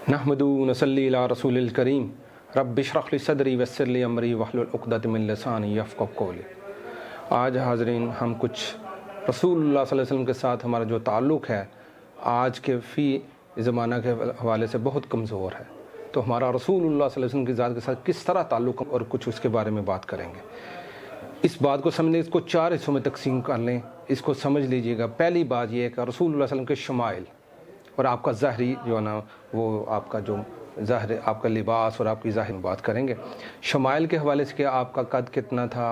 नहमदु नसल्ली अला रसूलिल करीम रब्बि इश्रह ली सदरी वयस्सिर ली अमरी वहलुल उक़दतम मिन लिसानी यफ़क़हू क़ौली। आज हाज़रीन हम कुछ रसूलुल्लाह सल्लल्लाहु अलैहि वसल्लम के साथ हमारा जो ताल्लुक़ है आज के फ़ी ज़माना के हवाले से बहुत कमज़ोर है, तो हमारा रसूलुल्लाह सल्लल्लाहु अलैहि वसल्लम की ज़ात के साथ किस तरह ताल्लुक़ और कुछ उसके बारे में बात करेंगे। इस बात को समझने, इसको 4 हिस्सों में तकसीम कर लें। इसको समझ लीजिएगा। पहली बात यह है कि रसूलुल्लाह सल्लल्लाहु अलैहि वसल्लम के शमाइल और आपका ज़ाहरी जो है ना, वो आपका जो ज़ाहिर आपका लिबास और आपकी ज़ाहिर बात करेंगे। शमाइल के हवाले से कि आपका कद कितना था,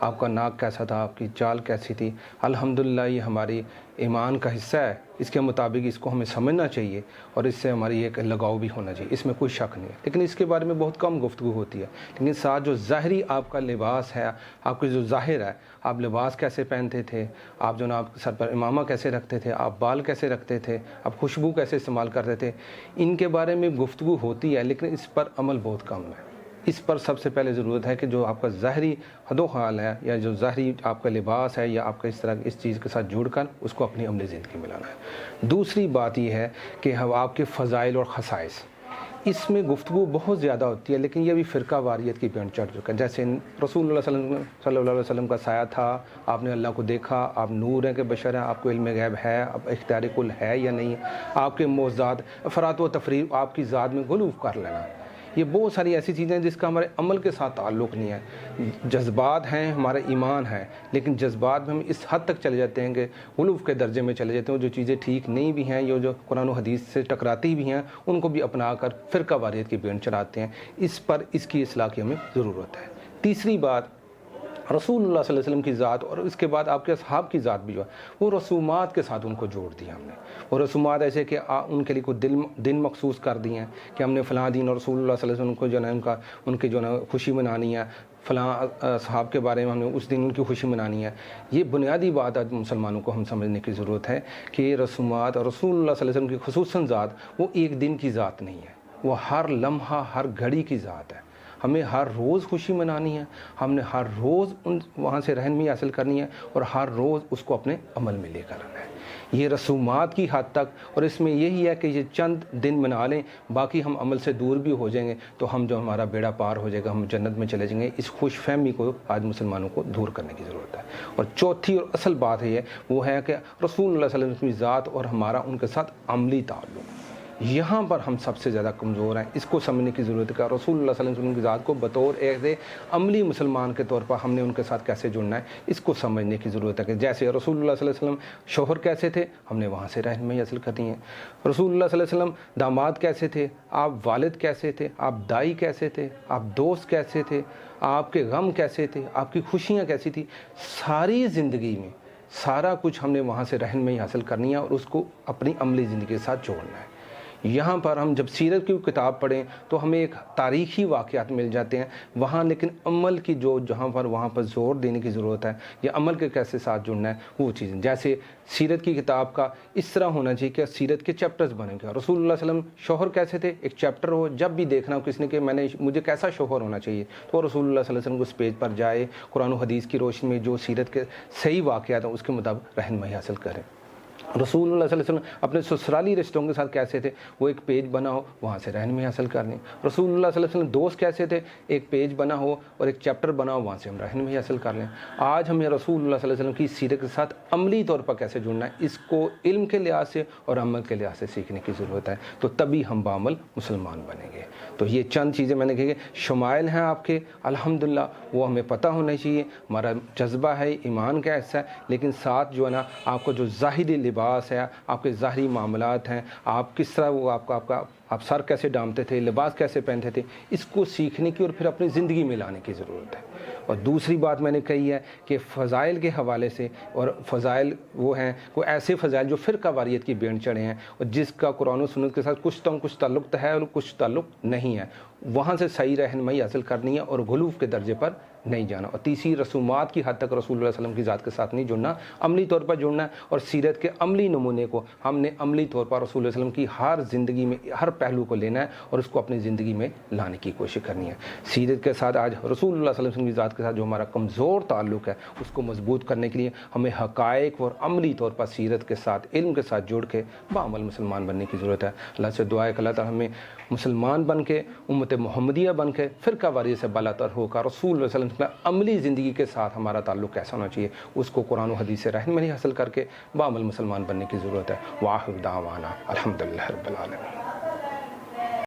आपका नाक कैसा था, आपकी चाल कैसी थी। अल्हम्दुलिल्लाह ये हमारी ईमान का हिस्सा है, इसके मुताबिक इसको हमें समझना चाहिए और इससे हमारी एक लगाव भी होना चाहिए, इसमें कोई शक नहीं है। लेकिन इसके बारे में बहुत कम गुफ्तगू होती है। लेकिन साथ जो ज़ाहरी आपका लिबास है, आपकी जो ज़ाहिर है, आप लिबास कैसे पहनते थे, आप जो ना आप सर पर इमामा कैसे रखते थे, आप बाल कैसे रखते थे, आप खुशबू कैसे इस्तेमाल करते थे, इनके बारे में गुफ्तगू होती है, लेकिन इस पर अमल बहुत कम है। इस पर सबसे पहले ज़रूरत है कि जो आपका ज़ाहरी हदो हाल है या जो ज़ाहरी आपका लिबास है या आपका इस तरह इस चीज़ के साथ जुड़कर उसको अपनी अमली ज़िंदगी में लाना है। दूसरी बात यह है कि हम आपके फ़ज़ाइल और ख़साइस, इसमें गुफ्तगू बहुत ज़्यादा होती है, लेकिन ये भी फ़िरका वारियत की पेंट चढ़ चुका है। जैसे रसूलुल्लाह सल्लल्लाहु अलैहि वसल्लम का साया था, आपने अल्लाह को देखा, आप नूर हैं कि बशर हैं, आपको इल्म गैब है, आप इख्तियार कुल है या नहीं, आपके मौज़ात अफरात व तफरीर, आपकी ज़ात में गुलूफ़ कर लेना, ये बहुत सारी ऐसी चीज़ें हैं जिसका हमारे अमल के साथ ताल्लुक़ नहीं है। जज्बात हैं, हमारा ईमान है, लेकिन जज्बात में हम इस हद तक चले जाते हैं कि उलूफ़ के दर्जे में चले जाते हैं। जो चीज़ें ठीक नहीं भी हैं, जो कुरान और हदीस से टकराती भी हैं, उनको भी अपना कर फ़िरका वारियत की पेंट चढ़ाते हैं। इस पर इसकी इस्लाह की हमें ज़रूरत है। तीसरी बात, रसूलुल्लाह सल्लल्लाहु अलैहि वसल्लम की ज़ात और इसके बाद आपके असहाब की ज़ात भी जो है वो रसूमात के साथ उनको जोड़ दिया हमने। वो रसूमात ऐसे कि उनके लिए कोई दिन मखसूस कर दिए हैं कि हमने फ़लाँ दिन और रसूलुल्लाह सल्लल्लाहु अलैहि वसल्लम को जो है उनकी जो है खुशी मनानी है, फ़लाँ असहाब के बारे में हमने उस दिन उनकी खुशी मनानी है। ये बुनियादी बात आज मुसलमानों को हम समझने की ज़रूरत है कि रसूमात और रसूलुल्लाह सल्लल्लाहु अलैहि वसल्लम की खुसूसन ज़ात वो एक दिन की ज़ात नहीं है, वो हर लम्हा हर घड़ी की ज़ात है। हमें हर रोज़ खुशी मनानी है, हमने हर रोज़ वहाँ से रहनुमाई हासिल करनी है और हर रोज़ उसको अपने अमल में लेकर आना है। ये रसूमात की हद तक, और इसमें यही है कि ये चंद दिन मना लें, बाकी हम अमल से दूर भी हो जाएंगे तो हम जो हमारा बेड़ा पार हो जाएगा, हम जन्नत में चले जाएंगे। इस खुश फहमी को आज मुसलमानों को दूर करने की ज़रूरत है। और चौथी और असल बात है वो है कि रसूलुल्लाह सल्लल्लाहु अलैहि वसल्लम की ज़ात और हमारा उनके साथ अमली ताल्लुक़, यहाँ पर हम सबसे ज़्यादा कमज़ोर हैं। इसको समझने की ज़रूरत है कि रसूलुल्लाह सल्लल्लाहु अलैहि वसल्लम की ज़ात को बतौर एक अमली मुसलमान के तौर पर हमने उनके साथ कैसे जुड़ना है, इसको समझने की ज़रूरत है। कि जैसे रसूलुल्लाह सल्लल्लाहु अलैहि वसल्लम शोहर कैसे थे, हमने वहाँ से रहनुमाई हासिल करनी है। रसूलुल्लाह सल्लल्लाहु अलैहि वसल्लम दामाद कैसे थे, आप वालिद कैसे थे, आप दाई कैसे थे, आप दोस्त कैसे थे, आपके गम कैसे थे, आपकी खुशियाँ कैसी थी, सारी ज़िंदगी में सारा कुछ हमने वहाँ से रहनुमाई हासिल करनी है और उसको अपनी अमली ज़िंदगी के साथ जोड़ना है। यहाँ पर हम जब सीरत की किताब पढ़ें तो हमें एक तारीख़ी वाक़यात मिल जाते हैं वहाँ, लेकिन अमल की जो जहाँ पर वहाँ पर ज़ोर देने की ज़रूरत है या अमल के कैसे साथ जुड़ना है वो चीज़ें। जैसे सीरत की किताब का इस तरह होना चाहिए कि सीरत के चैप्टर्स बनेंगे। रसूलुल्लाह सल्लल्लाहु अलैहि वसल्लम शोहर कैसे थे, एक चैप्टर हो, जब भी देखना हो किसने कि मुझे कैसा शोहर होना चाहिए तो रसूलुल्लाह सल्लल्लाहु अलैहि वसल्लम उस पेज पर जाए, कुरान और हदीस की रोशनी में जो सीरत के सही वाक़यात हैं उसके मुताबिक रहनुमाई हासिल करें। रसूलुल्लाह सल्लल्लाहु अलैहि वसल्लम अपने ससुराली रिश्तों के साथ कैसे थे, वो एक पेज बना हो, वहाँ से रहनुमाई हासिल करनी। रसूलुल्लाह सल्लल्लाहु अलैहि वसल्लम दोस्त कैसे थे, एक पेज बना हो और एक चैप्टर बना हो, वहाँ से हम रहनुमाई हासिल कर लें। आज हमें रसूलुल्लाह सल्लल्लाहु अलैहि वसल्लम की सीरत के साथ अमली तौर पर कैसे जुड़ना है, इसको इल्म के लिहाज से और अमल के लिहाज से सीखने की ज़रूरत है, तो तभी हम बामल मुसलमान बनेंगे। तो ये चंद चीज़ें मैंने कही शमाइल हैं आपके, अल्हम्दुलिल्लाह वो हमें पता होना चाहिए। हमारा जज्बा है, ईमान का हिस्सा है, लेकिन साथ जो है ना आपको जो ज़ाहिरी लिबास है, आपके ज़ाहिरी मामलात हैं, आप किस तरह वो आप सर कैसे डामते थे, लिबास कैसे पहनते थे, इसको सीखने की और फिर अपनी ज़िंदगी में लाने की ज़रूरत है। और दूसरी बात मैंने कही है कि फ़ज़ाइल के हवाले से, और फ़ज़ाइल वो हैं वो ऐसे फ़ज़ाइल जो फ़िरका वारियत की बेंट चढ़े हैं और जिसका कुरान और सुन्नत के साथ कुछ ताल्लुक़ है और कुछ ताल्लुक़ नहीं है। وہاں سے صحیح رہنمائی حاصل کرنی ہے اور غلوف کے درجے پر نہیں جانا، اور تیسری رسومات کی حد تک رسول اللہ صلی اللہ علیہ وسلم کی ذات کے ساتھ نہیں جڑنا، عملی طور پر جڑنا ہے، اور سیرت کے عملی نمونے کو ہم نے عملی طور پر رسول اللہ علیہ وسلم کی ہر زندگی میں ہر پہلو کو لینا ہے اور اس کو اپنی زندگی میں لانے کی کوشش کرنی ہے۔ سیرت کے ساتھ آج رسول اللہ صلی اللہ علیہ وسلم کی ذات کے ساتھ جو ہمارا کمزور تعلق ہے اس کو مضبوط کرنے کے لیے ہمیں حقائق اور عملی طور پر سیرت کے ساتھ علم کے ساتھ جوڑ کے بعمل مسلمان بننے کی ضرورت ہے۔ اللہ سے دعا ہے کہ اللہ تعالیٰ ہمیں مسلمان بن کے، امت محمدیہ بن کے، فرقہ واریت سے بالاتر ہو کر رسول اللہ صلی اللہ علیہ وسلم کا عملی زندگی کے ساتھ ہمارا تعلق کیسا ہونا چاہیے اس کو قرآن و حدیث سے رہنمائی حاصل کر کے بعمل مسلمان بننے کی ضرورت ہے۔ وآخر دعوانا الحمدللہ رب العالمین۔